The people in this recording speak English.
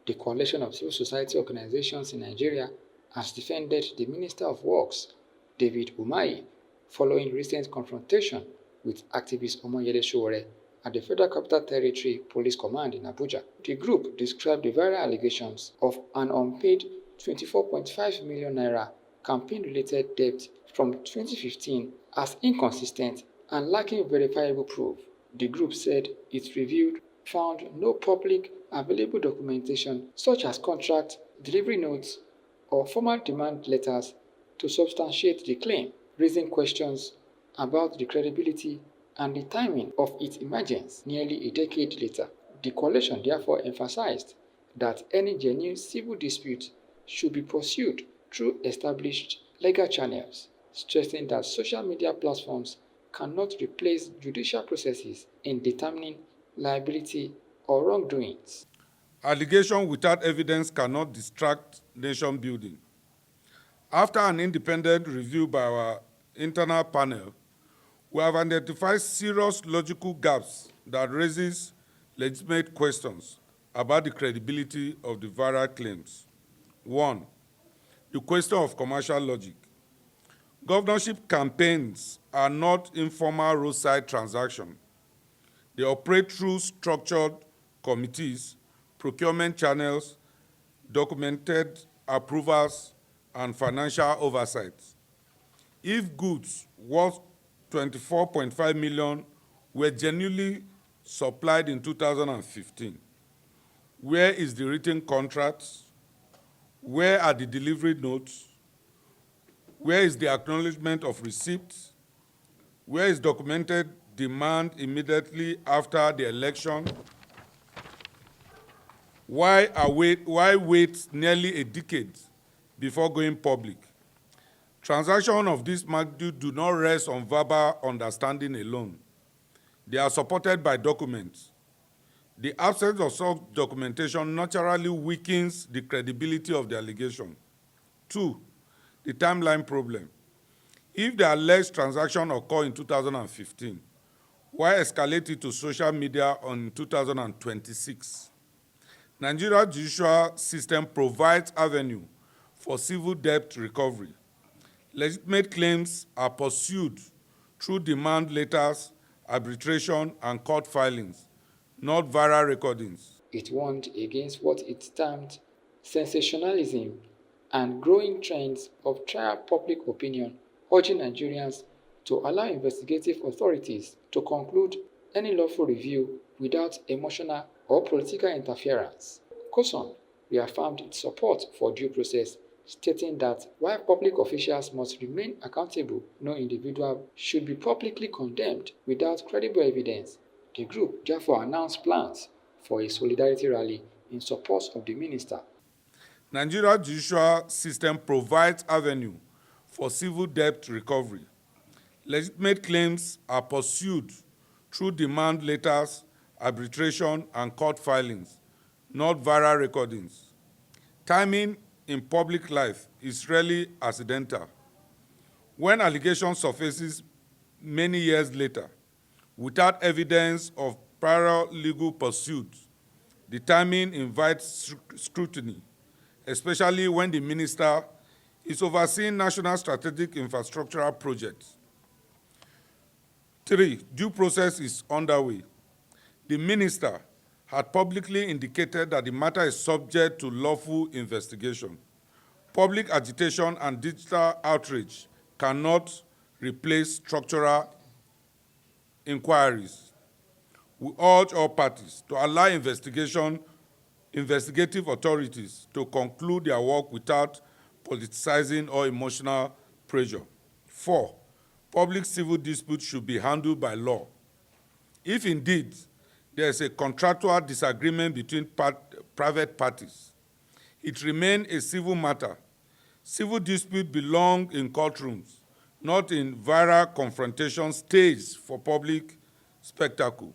The Coalition of Civil Society Organizations in Nigeria has defended the Minister of Works, David Umahi, following recent confrontation with activist Sowore at the Federal Capital Territory Police Command in Abuja. The group described the viral allegations of an unpaid 24.5 million naira campaign-related debt from 2015 as inconsistent and lacking verifiable proof. The group said its review found no public available documentation such as contract, delivery notes, or formal demand letters to substantiate the claim, raising questions about the credibility and the timing of its emergence nearly a decade later. The coalition therefore emphasized that any genuine civil dispute should be pursued through established legal channels, stressing that social media platforms cannot replace judicial processes in determining liability or wrongdoings. Allegation without evidence cannot distract nation building. After an independent review by our internal panel, we have identified serious logical gaps that raises legitimate questions about the credibility of the viral claims. 1. The question of commercial logic. Governorship campaigns are not informal roadside transactions. They operate through structured committees, procurement channels, documented approvals, and financial oversight. If goods worth 24.5 million were genuinely supplied in 2015, where is the written contract? Where are the delivery notes? Where is the acknowledgement of receipt? Where is documented demand immediately after the election? Why wait nearly a decade before going public? Transactions of this magnitude do not rest on verbal understanding alone. They are supported by documents. The absence of such documentation naturally weakens the credibility of the allegation. 2, the timeline problem. If the alleged transaction occurred in 2015, why escalate it to social media on 2026? Nigeria's judicial system provides avenue for civil debt recovery. Legitimate claims are pursued through demand letters, arbitration, and court filings, not viral recordings. It warned against what it termed sensationalism and growing trends of trial public opinion, urging Nigerians to allow investigative authorities to conclude any lawful review without emotional or political interference. COCSON reaffirmed its support for due process, stating that while public officials must remain accountable, no individual should be publicly condemned without credible evidence. The group therefore announced plans for a solidarity rally in support of the minister. Nigeria's judicial system provides avenue for civil debt recovery. Legitimate claims are pursued through demand letters, arbitration, and court filings, not viral recordings. Timing in public life is rarely accidental. When allegation surfaces many years later, without evidence of prior legal pursuits, the timing invites scrutiny, especially when the minister is overseeing national strategic infrastructural projects. 3, due process is underway. The minister had publicly indicated that the matter is subject to lawful investigation. Public agitation and digital outrage cannot replace structural inquiries. We urge all parties to allow investigative authorities to conclude their work without politicizing or emotional pressure. 4, public civil disputes should be handled by law. If indeed there is a contractual disagreement between private parties, it remains a civil matter. Civil disputes belong in courtrooms, not in viral confrontation staged for public spectacle.